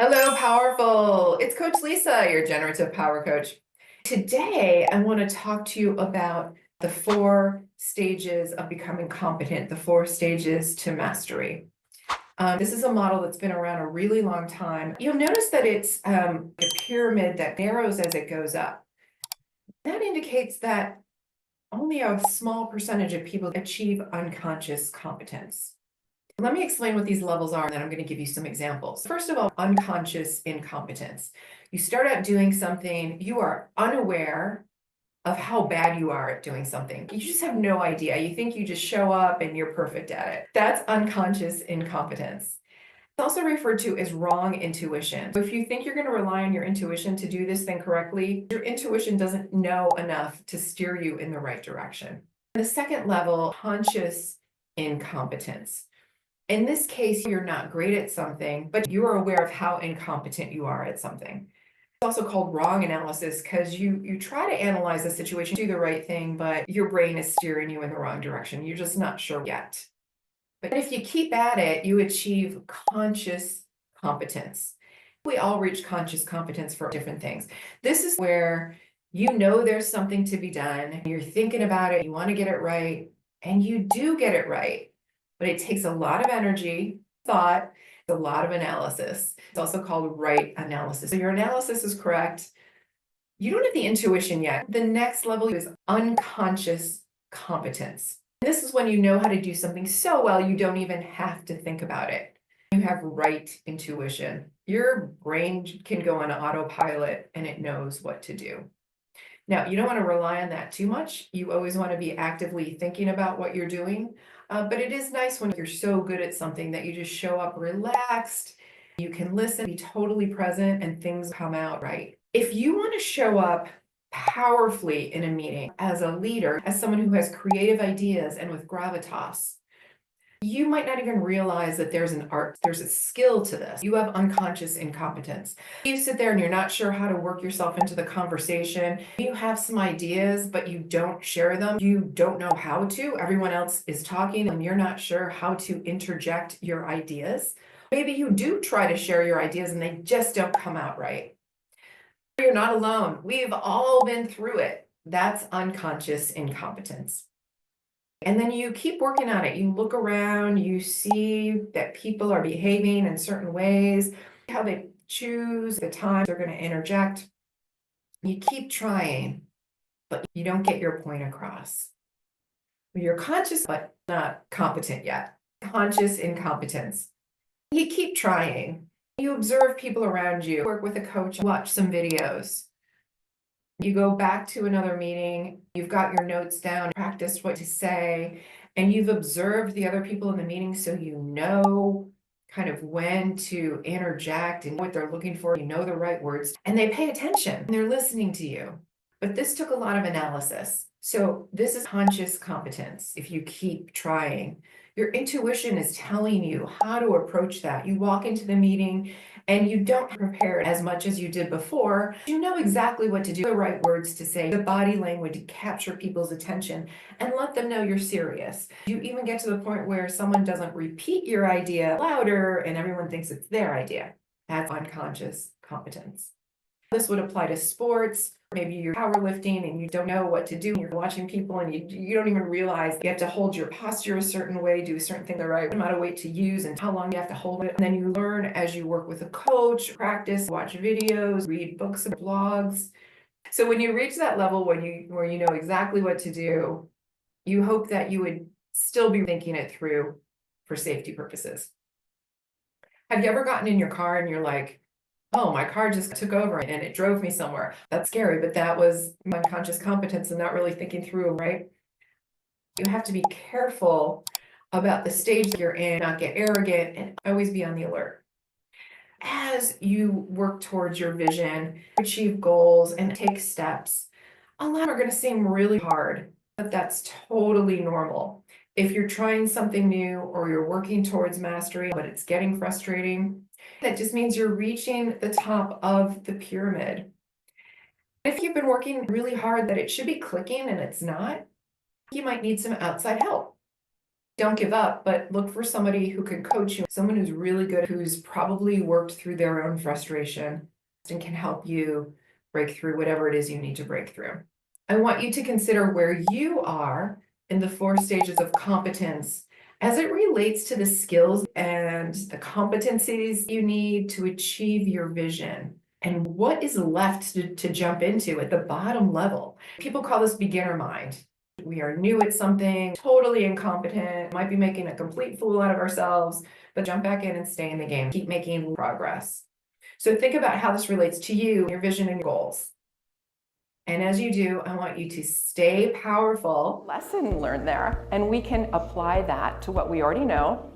Hello, powerful. It's Coach Lisa, your generative power coach. Today, I want to talk to you about the 4 stages of becoming competent, the 4 stages to mastery. This is a model that's been around a really long time. You'll notice that it's a pyramid that narrows as it goes up. That indicates that only a small percentage of people achieve unconscious competence. Let me explain what these levels are, and then I'm going to give you some examples. First of all, unconscious incompetence. You start out doing something, you are unaware of how bad you are at doing something. You just have no idea. You think you just show up and you're perfect at it. That's unconscious incompetence. It's also referred to as wrong intuition. So if you think you're going to rely on your intuition to do this thing correctly, your intuition doesn't know enough to steer you in the right direction. The second level, conscious incompetence. In this case, you're not great at something, but you are aware of how incompetent you are at something. It's also called wrong analysis because you try to analyze the situation, do the right thing, but your brain is steering you in the wrong direction. You're just not sure yet. But if you keep at it, you achieve conscious competence. We all reach conscious competence for different things. This is where you know there's something to be done, you're thinking about it, you want to get it right, and you do get it right. But it takes a lot of energy, thought, a lot of analysis. It's also called right analysis. So your analysis is correct. You don't have the intuition yet. The next level is unconscious competence. This is when you know how to do something so well, you don't even have to think about it. You have right intuition. Your brain can go on autopilot and it knows what to do. Now, you don't want to rely on that too much. You always want to be actively thinking about what you're doing. But it is nice when you're so good at something that you just show up relaxed. You can listen, be totally present, and things come out right. If you want to show up powerfully in a meeting as a leader, as someone who has creative ideas and with gravitas, you might not even realize that there's an art, there's a skill to this. You have unconscious incompetence. You sit there and you're not sure how to work yourself into the conversation. You have some ideas, but you don't share them. You don't know how to. Everyone else is talking and you're not sure how to interject your ideas. Maybe you do try to share your ideas and they just don't come out right. You're not alone. We've all been through it. That's unconscious incompetence. And then you keep working on it. You look around, you see that people are behaving in certain ways, how they choose the times they're going to interject. You keep trying, but you don't get your point across. You're conscious, but not competent yet. Conscious incompetence. You keep trying. You observe people around you, work with a coach, watch some videos. You go back to another meeting, you've got your notes down, practiced what to say, and you've observed the other people in the meeting so you know kind of when to interject and what they're looking for. You know the right words, and they pay attention and they're listening to you. But this took a lot of analysis. So this is conscious competence. If you keep trying, your intuition is telling you how to approach that. You walk into the meeting and you don't prepare as much as you did before. You know exactly what to do, the right words to say, the body language to capture people's attention and let them know you're serious. You even get to the point where someone doesn't repeat your idea louder and everyone thinks it's their idea. That's unconscious competence. This would apply to sports. Maybe you're powerlifting and you don't know what to do. You're watching people and you don't even realize you have to hold your posture a certain way, do a certain thing the right amount of weight to use and how long you have to hold it. And then you learn as you work with a coach, practice, watch videos, read books and blogs. So when you reach that level where you know exactly what to do, you hope that you would still be thinking it through for safety purposes. Have you ever gotten in your car and you're like, oh, my car just took over and it drove me somewhere? That's scary, but that was unconscious competence and not really thinking through, right? You have to be careful about the stage you're in, not get arrogant, and always be on the alert. As you work towards your vision, achieve goals, and take steps, a lot are going to seem really hard, but that's totally normal. If you're trying something new or you're working towards mastery, but it's getting frustrating, that just means you're reaching the top of the pyramid. If you've been working really hard that it should be clicking and it's not, you might need some outside help. Don't give up, but look for somebody who can coach you, someone who's really good, who's probably worked through their own frustration and can help you break through whatever it is you need to break through. I want you to consider where you are in the 4 stages of competence as it relates to the skills and the competencies you need to achieve your vision. And what is left to jump into at the bottom level? People call this beginner mind. We are new at something, totally incompetent, might be making a complete fool out of ourselves, but jump back in and stay in the game. Keep making progress. So think about how this relates to you, your vision and your goals. And as you do, I want you to stay powerful. Lesson learned there, and we can apply that to what we already know